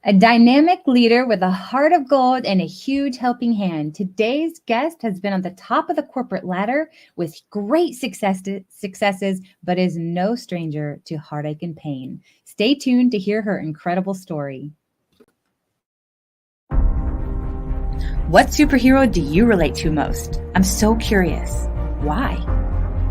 A dynamic leader with a heart of gold and a huge helping hand. Today's guest has been on the top of the corporate ladder with great successes, but is no stranger to heartache and pain. Stay tuned to hear her incredible story. What superhero do you relate to most? I'm so curious. Why?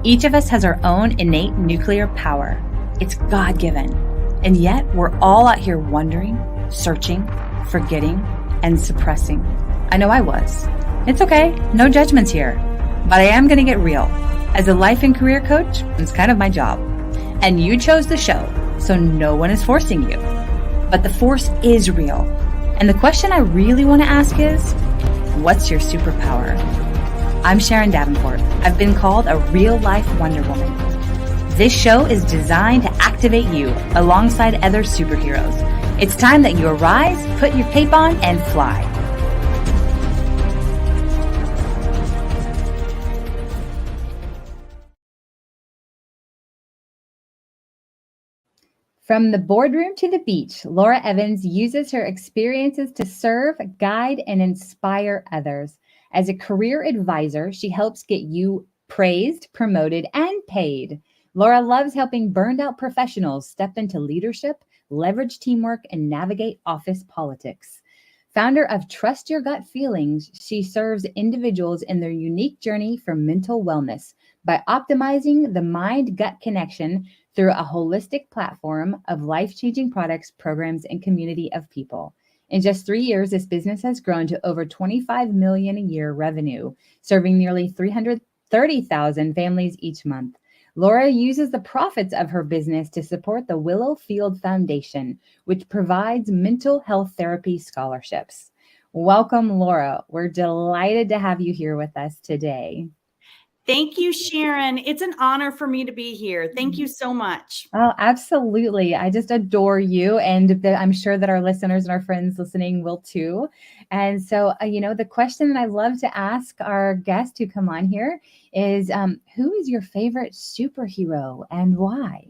Each of us has our own innate nuclear power. It's God-given. And yet we're all out here wondering, searching, forgetting, and suppressing. I know I was. It's okay, no judgments here. But I am going to get real. As a life and career coach, it's kind of my job. And you chose the show, so no one is forcing you. But the force is real. And the question I really want to ask is, what's your superpower? I'm Sharon Davenport. I've been called a real-life Wonder Woman. This show is designed to activate you alongside other superheroes. It's time that you arise, put your cape on, and fly. From the boardroom to the beach, Laura Evans uses her experiences to serve, guide, and inspire others. As a career advisor, she helps get you praised, promoted, and paid. Laura loves helping burned out professionals step into leadership, leverage teamwork, and navigate office politics. Founder of Trust Your Gut Feelings, she serves individuals in their unique journey for mental wellness by optimizing the mind-gut connection through a holistic platform of life-changing products, programs, and community of people. In just 3 years, this business has grown to over $25 million a year revenue, serving nearly 330,000 families each month. Laura uses the profits of her business to support the Willow Field Foundation, which provides mental health therapy scholarships. Welcome, Laura. We're delighted to have you here with us today. Thank you, Sharon. It's an honor for me to be here. Thank you so much. Oh, absolutely. I just adore you. And I'm sure that our listeners and our friends listening will too. And so, the question that I love to ask our guests who come on here is, who is your favorite superhero and why?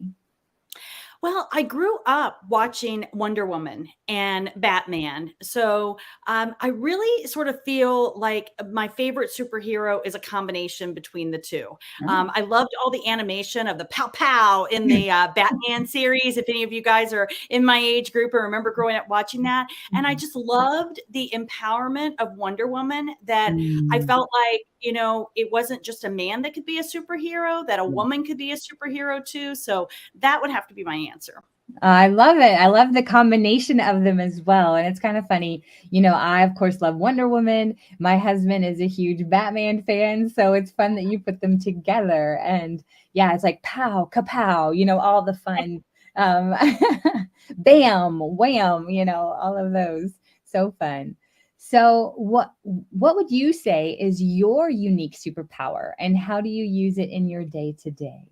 Well, I grew up watching Wonder Woman and Batman. So I really sort of feel like my favorite superhero is a combination between the two. Oh. I loved all the animation of the pow pow in the Batman series. If any of you guys are in my age group or remember growing up watching that. And I just loved the empowerment of Wonder Woman that I felt like, it wasn't just a man that could be a superhero, that a woman could be a superhero too. So that would have to be my answer. I love it. I love the combination of them as well. And it's kind of funny. I, of course, love Wonder Woman. My husband is a huge Batman fan. So it's fun that you put them together. And yeah, it's like pow, kapow, all the fun. Bam, wham, all of those. So fun. So what would you say is your unique superpower and how do you use it in your day to day?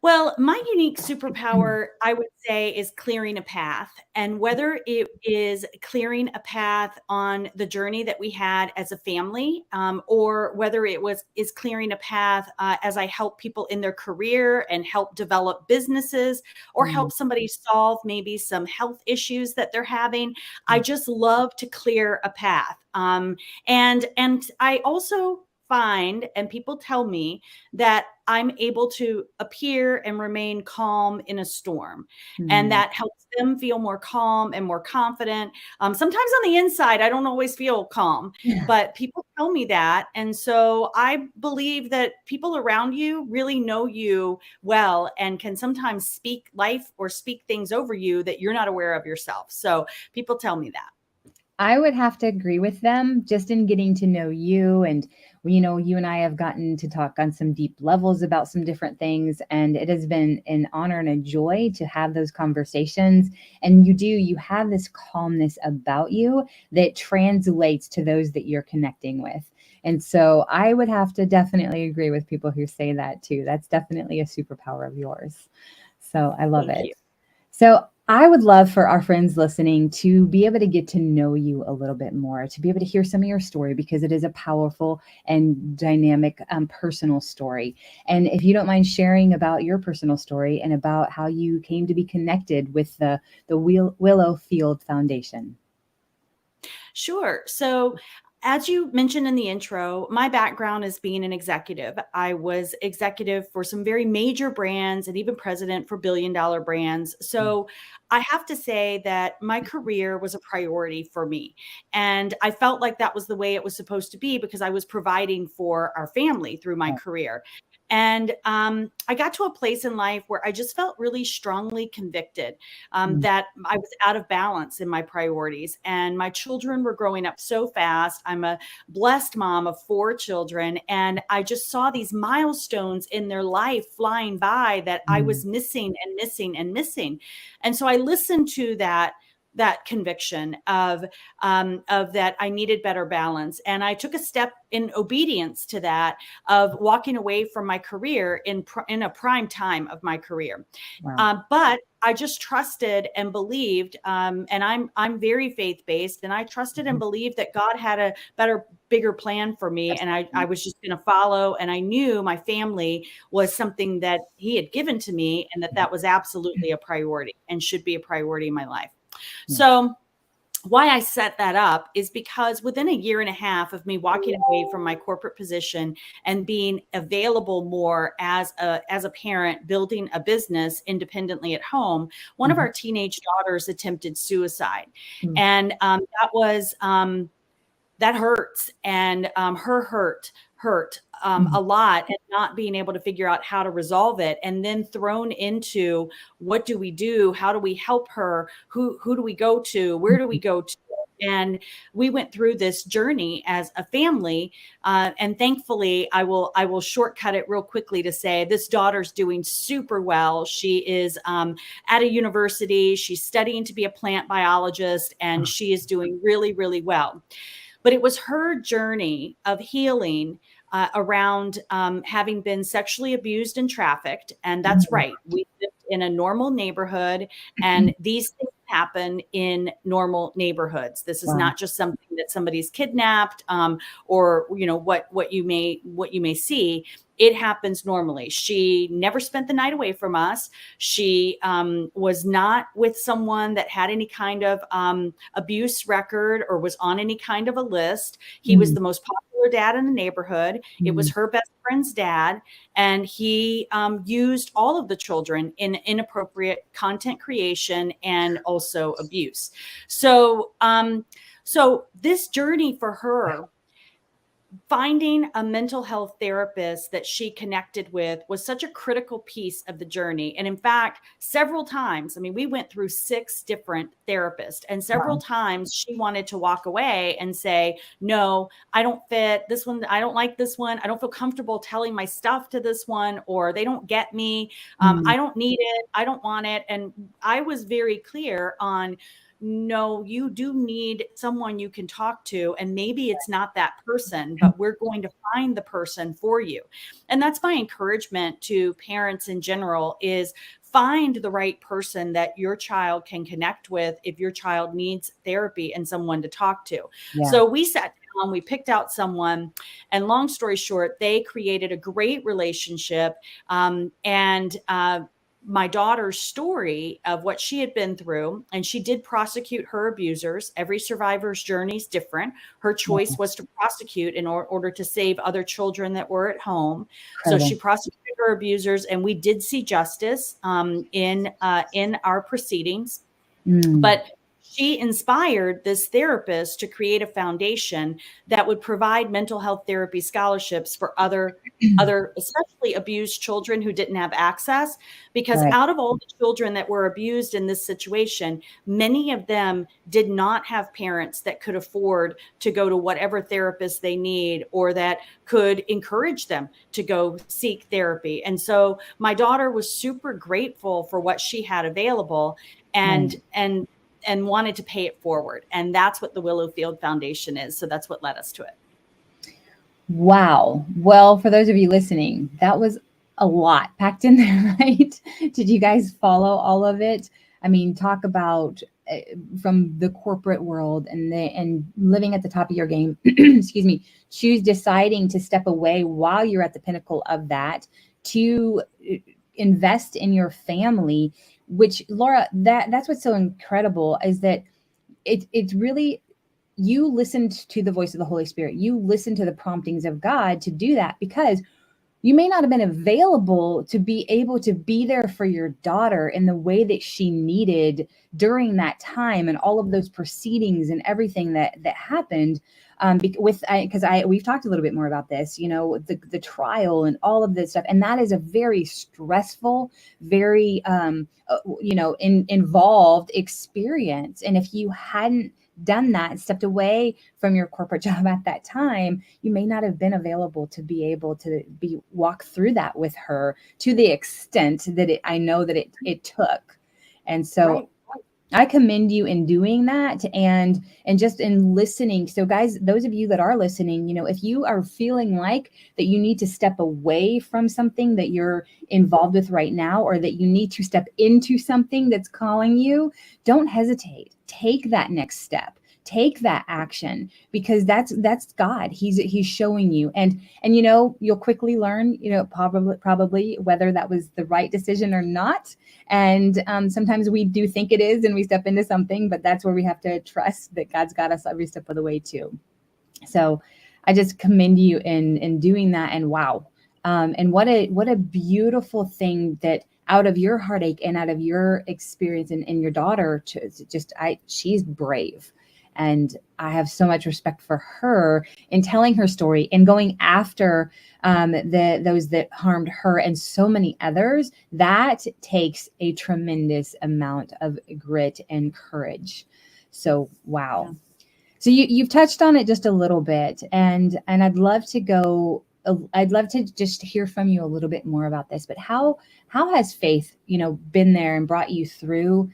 Well, my unique superpower, I would say, is clearing a path. And whether it is clearing a path on the journey that we had as a family, or whether is clearing a path as I help people in their career and help develop businesses, or help somebody solve maybe some health issues that they're having, I just love to clear a path. And I also find, and people tell me that I'm able to appear and remain calm in a storm. And that helps them feel more calm and more confident. Sometimes on the inside, I don't always feel calm, but people tell me that. And so I believe that people around you really know you well and can sometimes speak life or speak things over you that you're not aware of yourself. So people tell me that. I would have to agree with them just in getting to know you. And, you and I have gotten to talk on some deep levels about some different things. And it has been an honor and a joy to have those conversations. And you have this calmness about you that translates to those that you're connecting with. And so I would have to definitely agree with people who say that too. That's definitely a superpower of yours. So I love Thank it. you. So I would love for our friends listening to be able to get to know you a little bit more, to be able to hear some of your story, because it is a powerful and dynamic personal story. And if you don't mind sharing about your personal story and about how you came to be connected with the Willow Field Foundation. Sure. So, as you mentioned in the intro, my background is being an executive. I was executive for some very major brands and even president for billion-dollar brands. So, I have to say that my career was a priority for me. And I felt like that was the way it was supposed to be because I was providing for our family through my Right. career. And I got to a place in life where I just felt really strongly convicted Mm, that I was out of balance in my priorities. And my children were growing up so fast. I'm a blessed mom of 4 children. And I just saw these milestones in their life flying by that I mm, was missing and missing and missing. And so I listened to that conviction of that I needed better balance. And I took a step in obedience to that of walking away from my career in a prime time of my career. wow. But I just trusted and believed, and I'm very faith based, and I trusted and Mhm. believed that God had a better, bigger plan for me, and I Absolutely. was just going to follow. And I knew my family was something that He had given to me, and that that was absolutely a priority and should be a priority in my life. Yeah. So why I set that up is because within a year and a half of me walking away from my corporate position and being available more as a parent, building a business independently at home, one of Mhm. our teenage daughters attempted suicide, Mm, and that hurts, and her hurt mm, a lot, and not being able to figure out how to resolve it, and then thrown into what do we do, how do we help her, who do we go to, where do we mhm. go to. And we went through this journey as a family, and thankfully I will shortcut it real quickly to say this daughter's doing super well. She is at a university, she's studying to be a plant biologist, and Oh, she is doing really, really well. But it was her journey of healing around having been sexually abused and trafficked. And that's mm, right. We lived in a normal neighborhood, and these things happen in normal neighborhoods. This is wow. not just something that somebody's kidnapped, or what you may see. It happens normally. She never spent the night away from us. She was not with someone that had any kind of abuse record or was on any kind of a list. He was Mm, the most popular dad in the neighborhood. It was mm, her best friend's dad, and he used all of the children in inappropriate content creation and also abuse. So, so this journey for her, finding a mental health therapist that she connected with, was such a critical piece of the journey. And in fact, several times, I mean, we went through 6 different therapists, and several wow. times she wanted to walk away and say, no, I don't fit this one. I don't like this one. I don't feel comfortable telling my stuff to this one, or they don't get me. Mm, I don't need it. I don't want it. And I was very clear on, no, you do need someone you can talk to. And maybe it's not that person, but we're going to find the person for you. And that's my encouragement to parents in general, is find the right person that your child can connect with if your child needs therapy and someone to talk to. yeah. So we sat down, we picked out someone, and long story short, they created a great relationship. And my daughter's story of what she had been through, and she did prosecute her abusers. Every survivor's journey is different. Her choice Wow. was to prosecute in order to save other children that were at home. So she Incredible. prosecuted her abusers, and we did see justice in our proceedings. Mm, But she inspired this therapist to create a foundation that would provide mental health therapy scholarships for other especially abused children who didn't have access, because right. out of all the children that were abused in this situation, many of them did not have parents that could afford to go to whatever therapist they need, or that could encourage them to go seek therapy. And so my daughter was super grateful for what she had available, Right. and wanted to pay it forward. And that's what the Willowfield Foundation is. So that's what led us to it. Wow. Well, for those of you listening, that was a lot packed in there, right? Did you guys follow all of it? I mean, talk about from the corporate world and living at the top of your game. Excuse me. Choose deciding to step away while you're at the pinnacle of that to invest in your family. Which, Laura, that's what's so incredible is that it's really, you listened to the voice of the Holy Spirit. You listened to the promptings of God to do that, because you may not have been available to be able to be there for your daughter in the way that she needed during that time and all of those proceedings and everything that happened. Because we've talked a little bit more about this, the trial and all of this stuff, and that is a very stressful, very involved experience. And if you hadn't done that and stepped away from your corporate job at that time, you may not have been available to be able to walk through that with her to the extent that I know that it took. And so Right. I commend you in doing that and just in listening. So guys, those of you that are listening, if you are feeling like that you need to step away from something that you're involved with right now, or that you need to step into something that's calling you, don't hesitate. Take that next step. Take that action, because that's God. He's showing you, and you'll quickly learn, probably whether that was the right decision or not. And sometimes we do think it is, and we step into something, but that's where we have to trust that God's got us every step of the way too. So I just commend you in doing that. And wow, and what a beautiful thing that out of your heartache and out of your experience and your daughter, she's brave. And I have so much respect for her in telling her story and going after those that harmed her and so many others. That takes a tremendous amount of grit and courage. So, wow. Yeah. So you've touched on it just a little bit, and I'd love to just hear from you a little bit more about this. But how has faith, been there and brought you through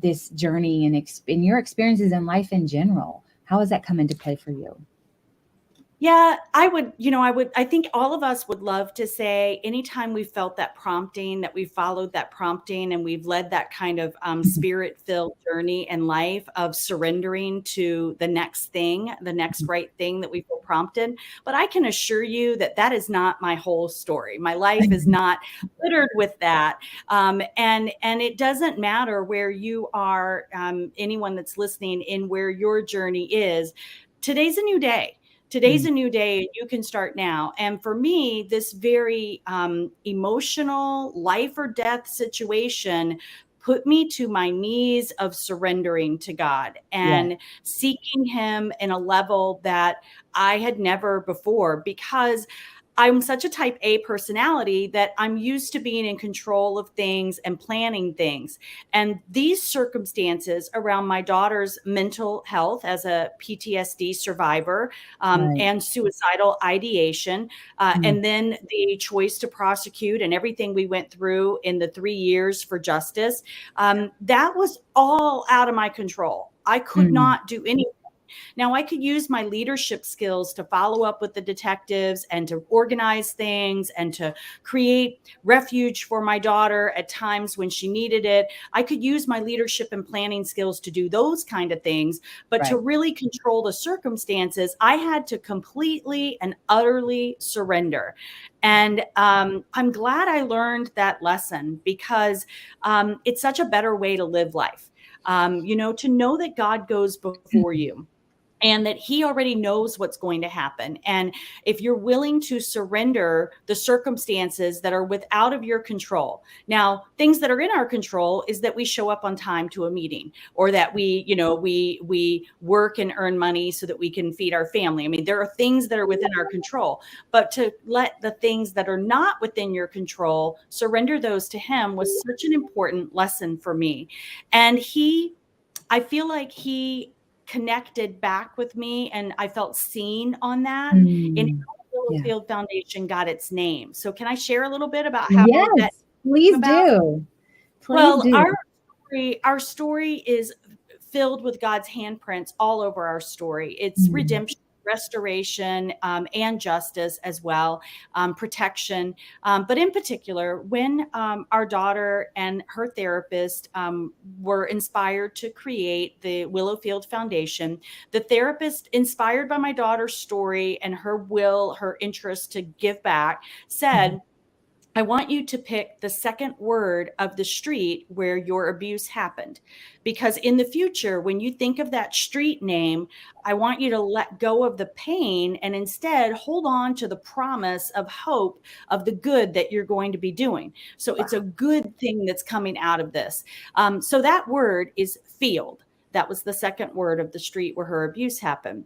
this journey and in your experiences in life in general? How has that come into play for you? Yeah, I think all of us would love to say anytime we felt that prompting, that we followed that prompting, and we've led that kind of spirit-filled journey in life of surrendering to the next thing, the next right thing that we feel prompted. But I can assure you that that is not my whole story. My life is not littered with that. And it doesn't matter where you are, anyone that's listening, in where your journey is. Today's a new day. Today's a new day. You can start now. And for me, this very emotional life or death situation put me to my knees of surrendering to God and seeking him in a level that I had never before, because I'm such a type A personality that I'm used to being in control of things and planning things. And these circumstances around my daughter's mental health as a PTSD survivor, and suicidal ideation, and then the choice to prosecute and everything we went through in the 3 years for justice, that was all out of my control. I could not do anything. Now, I could use my leadership skills to follow up with the detectives and to organize things and to create refuge for my daughter at times when she needed it. I could use my leadership and planning skills to do those kind of things. But to really control the circumstances, I had to completely and utterly surrender. And I'm glad I learned that lesson, because it's such a better way to live life. To know that God goes before you, and that he already knows what's going to happen. And if you're willing to surrender the circumstances that are out of your control. Now, things that are in our control is that we show up on time to a meeting, or that we work and earn money so that we can feed our family. I mean, there are things that are within our control, but to let the things that are not within your control, surrender those to him, was such an important lesson for me. And I feel like he connected back with me, and I felt seen on that, and how Field Foundation got its name. So can I share a little bit about how that please came about? do. Well, our story is filled with God's handprints all over our story. It's redemption. restoration, and justice as well, protection. But in particular, when our daughter and her therapist were inspired to create the Willowfield Foundation, the therapist, inspired by my daughter's story and her will, her interest to give back, said, I want you to pick the second word of the street where your abuse happened. Because in the future, when you think of that street name, I want you to let go of the pain and instead hold on to the promise of hope of the good that you're going to be doing. So it's a good thing that's coming out of this. So that word is field. That was the second word of the street where her abuse happened.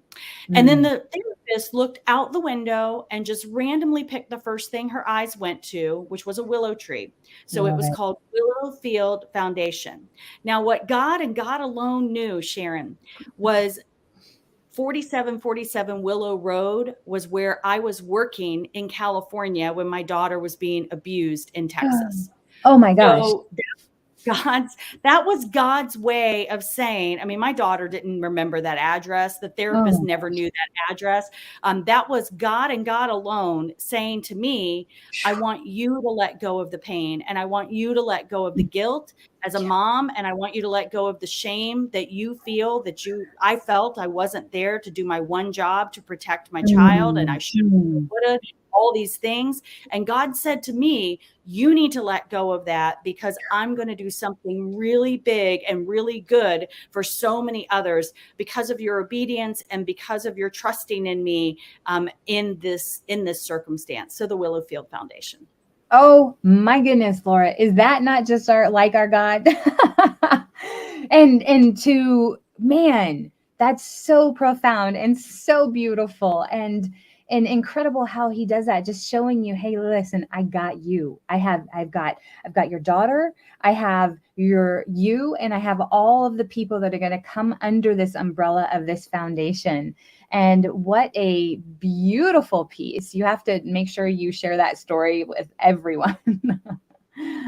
And then the therapist looked out the window and just randomly picked the first thing her eyes went to, which was a willow tree. So it was called Willowfield Foundation. Now, what God and God alone knew, Sharon, was 4747 Willow Road was where I was working in California when my daughter was being abused in Texas. Oh my gosh. So that was God's way of saying, I mean, my daughter didn't remember that address. The therapist never knew that address. That was God and God alone saying to me, I want you to let go of the pain, and I want you to let go of the guilt as a mom, and I want you to let go of the shame that you feel I felt I wasn't there to do my one job to protect my child, and I should have, all these things. And God said to me, you need to let go of that, because I'm going to do something really big and really good for so many others because of your obedience and because of your trusting in me in this circumstance. So the Willowfield Foundation. Oh my goodness, Laura, is that not just our God? and to, man, that's so profound and so beautiful and incredible how he does that, just showing you, hey, listen, I got you. I've got your daughter, I have you, and I have all of the people that are going to come under this umbrella of this foundation. And what a beautiful piece. You have to make sure you share that story with everyone.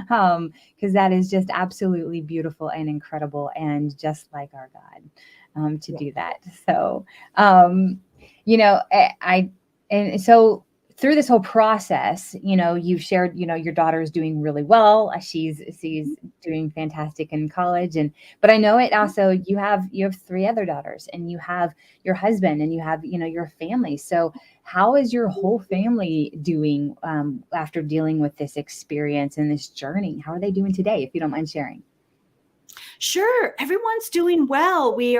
Because that is just absolutely beautiful and incredible, and just like our God to do that. So, and so through this whole process, you've shared, your daughter is doing really well. She's doing fantastic in college. But I know it also, you have 3 other daughters, and you have your husband, and you have, your family. So how is your whole family doing after dealing with this experience and this journey? How are they doing today, if you don't mind sharing? Sure. Everyone's doing well. We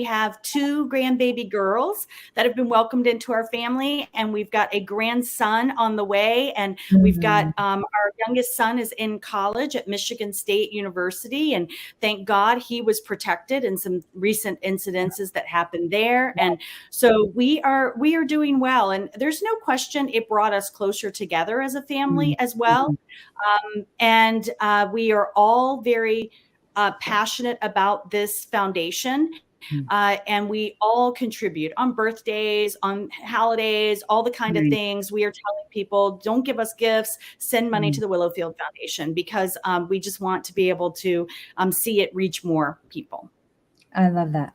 have 2 grandbaby girls that have been welcomed into our family, and we've got a grandson on the way. And we've got our youngest son is in college at Michigan State University, and thank God he was protected in some recent incidences that happened there. And so we are doing well. And there's no question it brought us closer together as a family as well. And we are all very passionate about this foundation. And we all contribute on birthdays, on holidays, all the kind of things. We are telling people, don't give us gifts, send money to the Willowfield Foundation, because we just want to be able to see it reach more people. I love that.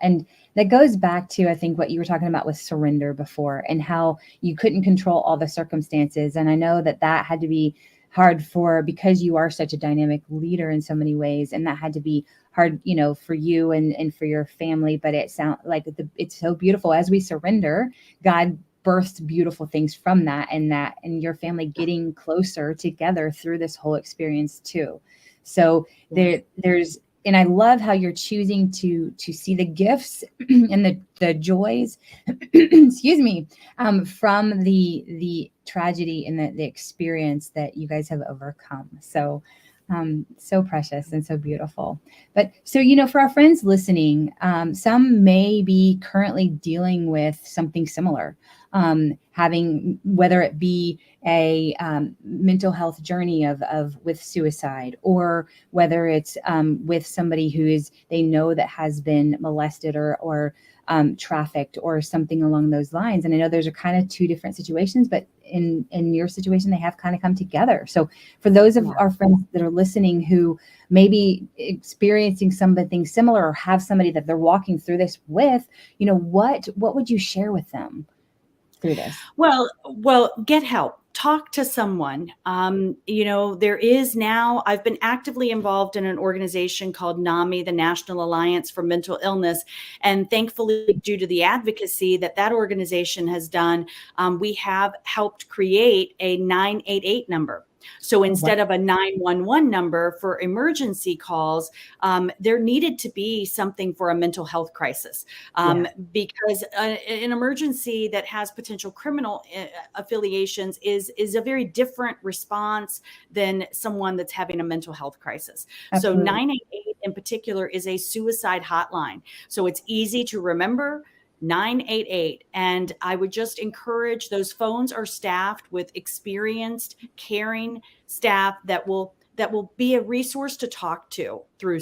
And that goes back to, I think, what you were talking about with surrender before, and how you couldn't control all the circumstances. And I know that had to be hard because you are such a dynamic leader in so many ways. And that had to be hard, for you and for your family. But it sounds like it's so beautiful. As we surrender, God births beautiful things from that, and your family getting closer together through this whole experience too. So there's, and I love how you're choosing to see the gifts and the joys, excuse me, from the tragedy and the experience that you guys have overcome. So, so precious and so beautiful. But so, for our friends listening, some may be currently dealing with something similar. having, whether it be a mental health journey of with suicide, or whether it's with somebody who is, they know that has been molested or trafficked or something along those lines. And I know those are kind of two different situations, but in your situation, they have kind of come together. So for those of our friends that are listening who may be experiencing something similar, or have somebody that they're walking through this with, what would you share with them through this? Well, get help. Talk to someone. There is now, I've been actively involved in an organization called NAMI, the National Alliance for Mental Illness. And thankfully, due to the advocacy that organization has done, we have helped create a 988 number. So instead of a 911 number for emergency calls, there needed to be something for a mental health crisis, because an emergency that has potential criminal affiliations is a very different response than someone that's having a mental health crisis. Absolutely. So 988 in particular is a suicide hotline. So it's easy to remember. 988. And I would just encourage, those phones are staffed with experienced, caring staff that will be a resource to talk to through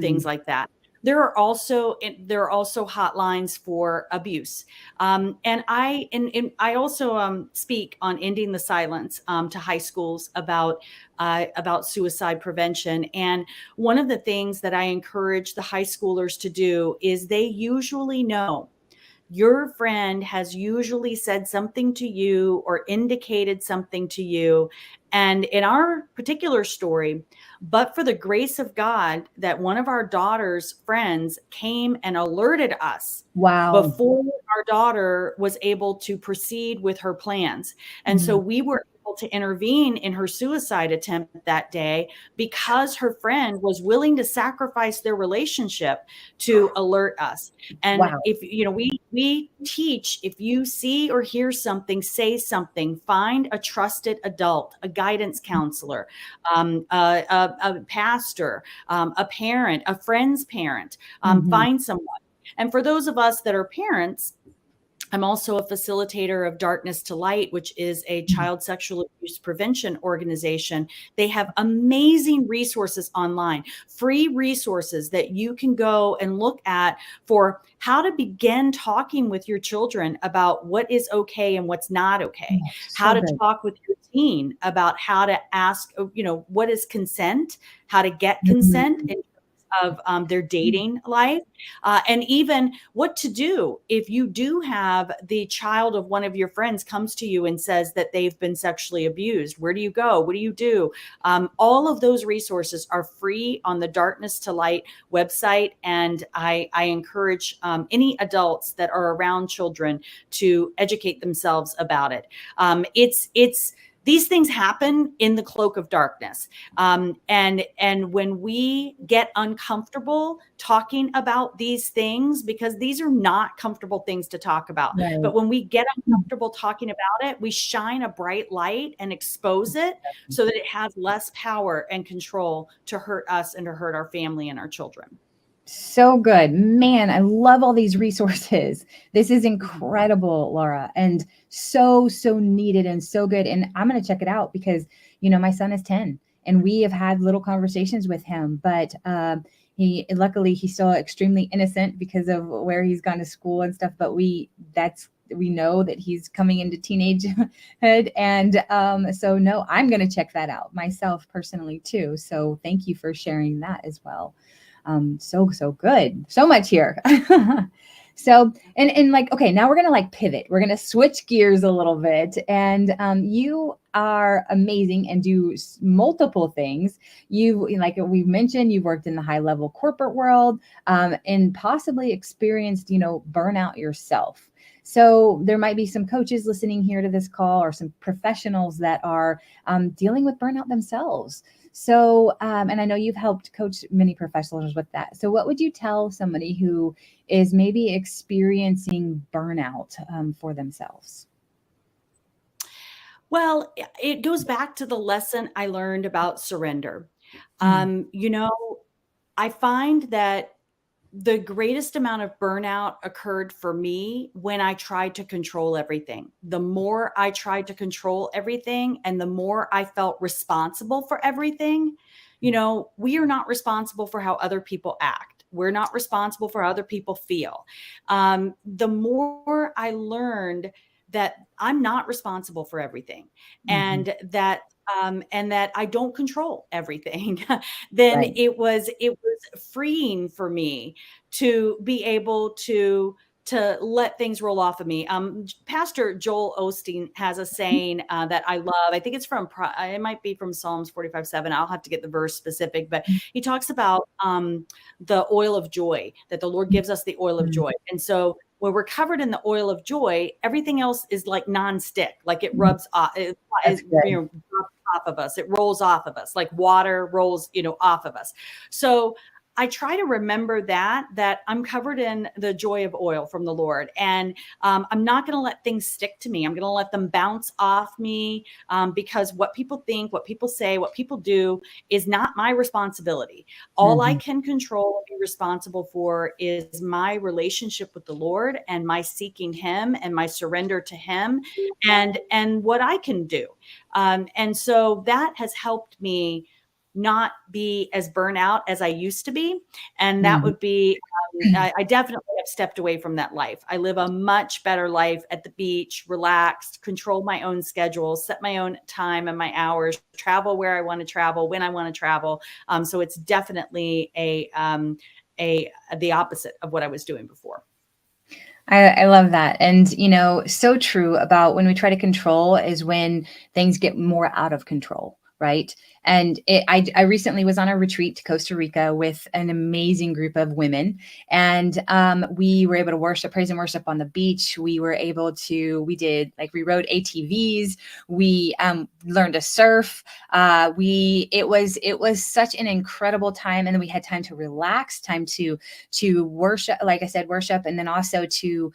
things like that. There are also hotlines for abuse, and I also speak on ending the silence to high schools about suicide prevention. And one of the things that I encourage the high schoolers to do is, they usually know, your friend has usually said something to you or indicated something to you. And in our particular story, but for the grace of God, that one of our daughter's friends came and alerted us before our daughter was able to proceed with her plans. And so we were able to intervene in her suicide attempt that day, because her friend was willing to sacrifice their relationship to alert us. And if we teach, if you see or hear something, say something, find a trusted adult, a guidance counselor, a pastor, a parent, a friend's parent, find someone. And for those of us that are parents, I'm also a facilitator of Darkness to Light, which is a child sexual abuse prevention organization. They have amazing resources online, free resources that you can go and look at for how to begin talking with your children about what is okay and what's not okay, how to talk with your teen about how to ask, what is consent, how to get consent in terms of their dating life, and even what to do if you do have the child of one of your friends comes to you and says that they've been sexually abused. Where do you go? What do you do? All of those resources are free on the Darkness to Light website. And I encourage any adults that are around children to educate themselves about it. These things happen in the cloak of darkness. And when we get uncomfortable talking about these things, because these are not comfortable things to talk about, but when we get uncomfortable talking about it, we shine a bright light and expose it so that it has less power and control to hurt us and to hurt our family and our children. So good, man. I love all these resources. This is incredible, Laura, and so needed and so good. And I'm going to check it out because, my son is 10 and we have had little conversations with him, but luckily he's still extremely innocent because of where he's gone to school and stuff. But we know that he's coming into teenagehood. And so no, I'm going to check that out myself personally too. So thank you for sharing that as well. So good. So much here. So, and okay, now we're going to pivot. We're going to switch gears a little bit. And you are amazing and do multiple things. Like we've mentioned, you've worked in the high level corporate world, and possibly experienced, burnout yourself. So there might be some coaches listening here to this call, or some professionals that are dealing with burnout themselves. So, and I know you've helped coach many professionals with that. So what would you tell somebody who is maybe experiencing burnout for themselves? Well, it goes back to the lesson I learned about surrender. I find that the greatest amount of burnout occurred for me when I tried to control everything. The more I tried to control everything and the more I felt responsible for everything, we are not responsible for how other people act. We're not responsible for how other people feel. The more I learned that I'm not responsible for everything, Mhm. and that I don't control everything, then Right. it was freeing for me to be able to let things roll off of me. Pastor Joel Osteen has a saying that I love. I think it's it might be from Psalms 45:7. I'll have to get the verse specific, but he talks about the oil of joy, that the Lord gives us the oil of Mhm. joy. And so when we're covered in the oil of joy, everything else is like nonstick, like it Mhm. rubs off, That's good. drops off of us. It rolls off of us like water rolls, off of us. So I try to remember that I'm covered in the joy of oil from the Lord, and I'm not going to let things stick to me. I'm going to let them bounce off me, because what people think, what people say, what people do is not my responsibility. All I Mhm. can control and be responsible for is my relationship with the Lord and my seeking Him and my surrender to Him, and what I can do. And so that has helped me not be as burnout as I used to be. And that Mhm. would be, I definitely have stepped away from that life. I live a much better life at the beach, relaxed, control my own schedule, set my own time and my hours, travel where I want to travel, when I want to travel. So it's definitely the opposite of what I was doing before. I love that. And, so true about when we try to control is when things get more out of control. Right. And I recently was on a retreat to Costa Rica with an amazing group of women. And we were able to worship, praise and worship on the beach. We were able to, we rode ATVs. We learned to surf. It was such an incredible time. And then we had time to relax, time to worship, like I said, worship, and then also to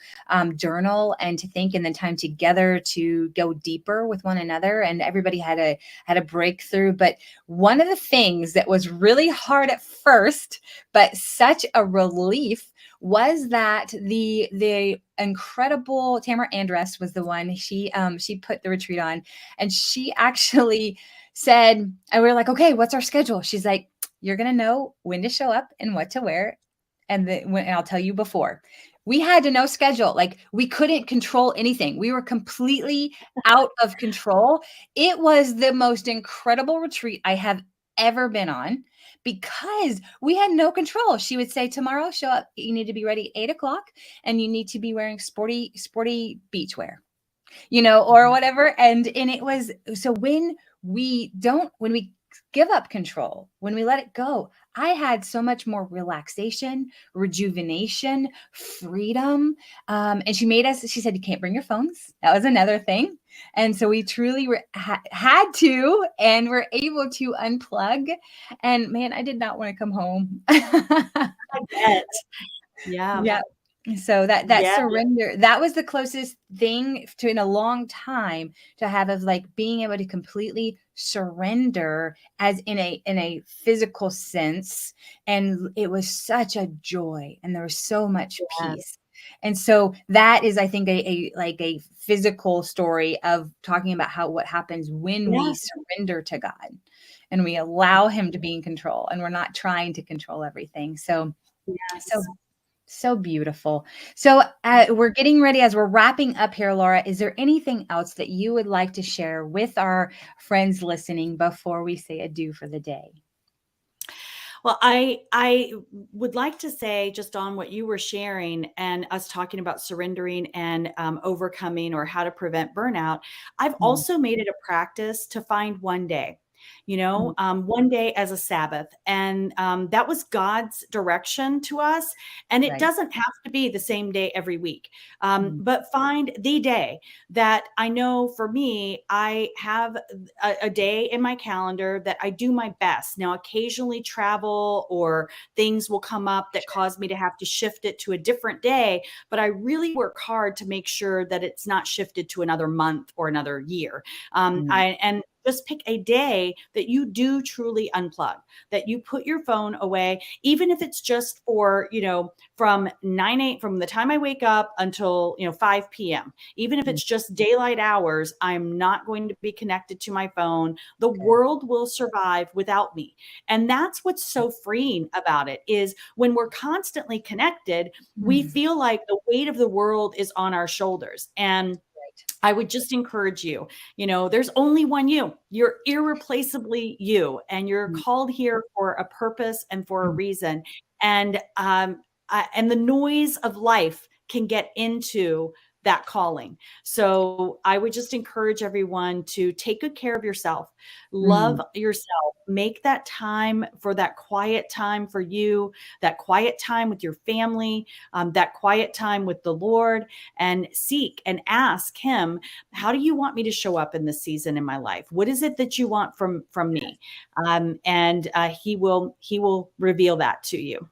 journal and to think, and then time together to go deeper with one another. And everybody had a breakthrough. But one of the things that was really hard at first, but such a relief, was that the incredible Tamara Andress was the one. She put the retreat on, and she actually said, and we were like, okay, what's our schedule? She's like, you're gonna know when to show up and what to wear, and I'll tell you before. We had to know schedule. Like, we couldn't control anything. We were completely out of control. It was the most incredible retreat I have ever been on because we had no control. She would say, tomorrow, show up. You need to be ready at 8 o'clock, and you need to be wearing sporty beach wear, or Mhm. whatever. And it was, so when we give up control, when we let it go, I had so much more relaxation, rejuvenation, freedom. And she said, you can't bring your phones. That was another thing. And so we truly had to, and were able to unplug. And man, I did not want to come home. I bet. Yeah. Yeah. So that Yeah. surrender, that was the closest thing to in a long time to have, of like being able to completely surrender, as in a physical sense. And it was such a joy, and there was so much Yeah. peace. And so that is, I think, a physical story of talking about what happens when we Yeah. surrender to God and we allow Him to be in control, and we're not trying to control everything. So Yes. so beautiful. So we're getting ready, as we're wrapping up here, Laura. Is there anything else that you would like to share with our friends listening before we say adieu for the day? Well, I would like to say, just on what you were sharing and us talking about surrendering and overcoming, or how to prevent burnout. I've Mm, also made it a practice to find one day, mm, one day as a Sabbath, and that was God's direction to us. And it right. doesn't have to be the same day every week, Mm, but find the day that I know. For me, I have a day in my calendar that I do my best. Now, occasionally travel or things will come up that sure. cause me to have to shift it to a different day, but I really work hard to make sure that it's not shifted to another month or another year. Mm, And just pick a day that you do truly unplug, that you put your phone away, even if it's just for, from from the time I wake up until, 5 p.m. Even if it's just daylight hours, I'm not going to be connected to my phone. The world will survive without me. And that's what's so freeing about it, is when we're constantly connected, we feel like the weight of the world is on our shoulders. And I would just encourage you, there's only one you. You're irreplaceably you, and you're called here for a purpose and for a reason. And the noise of life can get into that calling. So I would just encourage everyone to take good care of yourself, love yourself, make that time for that quiet time for you, that quiet time with your family, that quiet time with the Lord, and seek and ask him, how do you want me to show up in this season in my life? What is it that you want from me? And he will reveal that to you.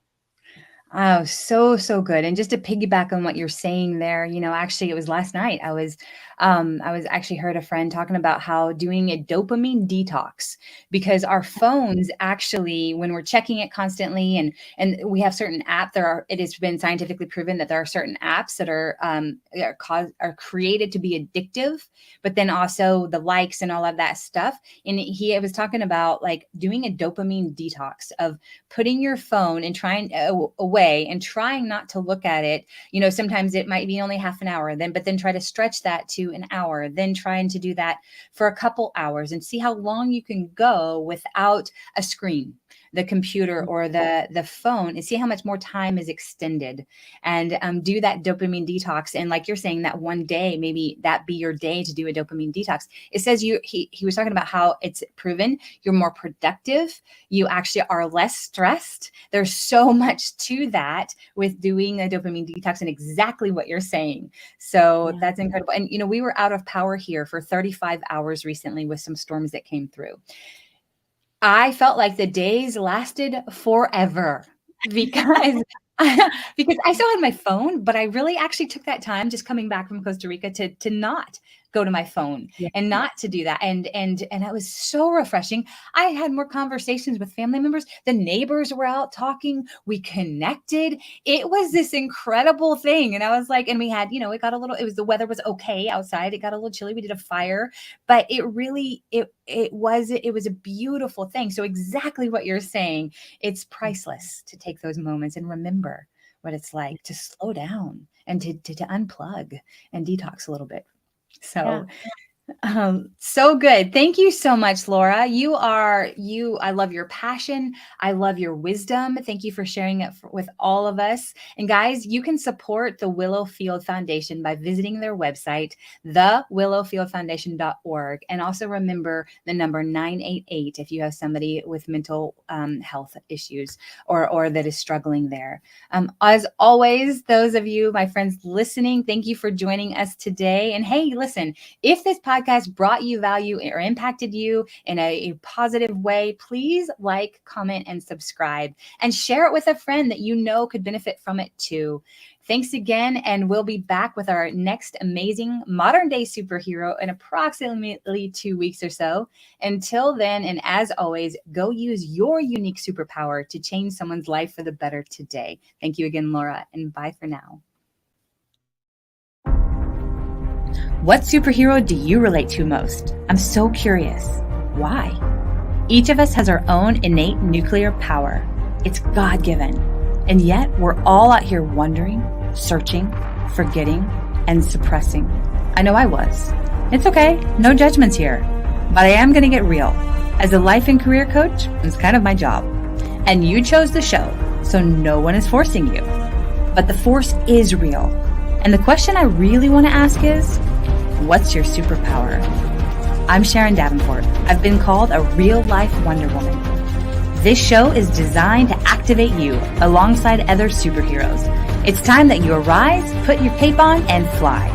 Oh, so good. And just to piggyback on what you're saying there, actually it was last night. I was actually heard a friend talking about how doing a dopamine detox, because our phones actually, when we're checking it constantly, and we have certain apps, it has been scientifically proven that there are certain apps that are created to be addictive, but then also the likes and all of that stuff. And he was talking about like doing a dopamine detox of putting your phone and trying away and trying not to look at it. Sometimes it might be only half an hour, but then try to stretch that to an hour, then trying to do that for a couple hours and see how long you can go without a screen, the computer or the phone, and see how much more time is extended, and do that dopamine detox. And like you're saying, that one day, maybe that be your day to do a dopamine detox. It says he was talking about how it's proven you're more productive. You actually are less stressed. There's so much to that with doing a dopamine detox, and exactly what you're saying. So that's incredible. And, we were out of power here for 35 hours recently with some storms that came through. I felt like the days lasted forever because I still had my phone, but I really actually took that time just coming back from Costa Rica to not go to my phone and not to do that. And it was so refreshing. I had more conversations with family members. The neighbors were out talking. We connected. It was this incredible thing. And I was like, and we had, the weather was okay outside. It got a little chilly. We did a fire, but it was a beautiful thing. So exactly what you're saying, it's priceless to take those moments and remember what it's like to slow down and to unplug and detox a little bit. So, so good. Thank you so much, Laura. I love your passion. I love your wisdom. Thank you for sharing it with all of us. And guys, you can support the Willowfield Foundation by visiting their website, thewillowfieldfoundation.org. And also remember the number 988 if you have somebody with mental health issues or that is struggling there. As always, those of you, my friends listening, thank you for joining us today. And hey, listen, if this podcast brought you value or impacted you in a positive way, please like, comment, and subscribe, and share it with a friend that could benefit from it too. Thanks again, and we'll be back with our next amazing modern day superhero in approximately 2 weeks or so. Until then, and as always, go use your unique superpower to change someone's life for the better today. Thank you again, Laura, and bye for now. What superhero do you relate to most? I'm so curious. Why? Each of us has our own innate nuclear power. It's God-given. And yet we're all out here wondering, searching, forgetting, and suppressing. I know I was. It's okay. No judgments here. But I am going to get real. As a life and career coach, it's kind of my job. And you chose the show, so no one is forcing you. But the force is real. And the question I really want to ask is, what's your superpower? I'm Sharon Davenport. I've been called a real-life Wonder Woman. This show is designed to activate you alongside other superheroes. It's time that you arise, put your cape on, and fly.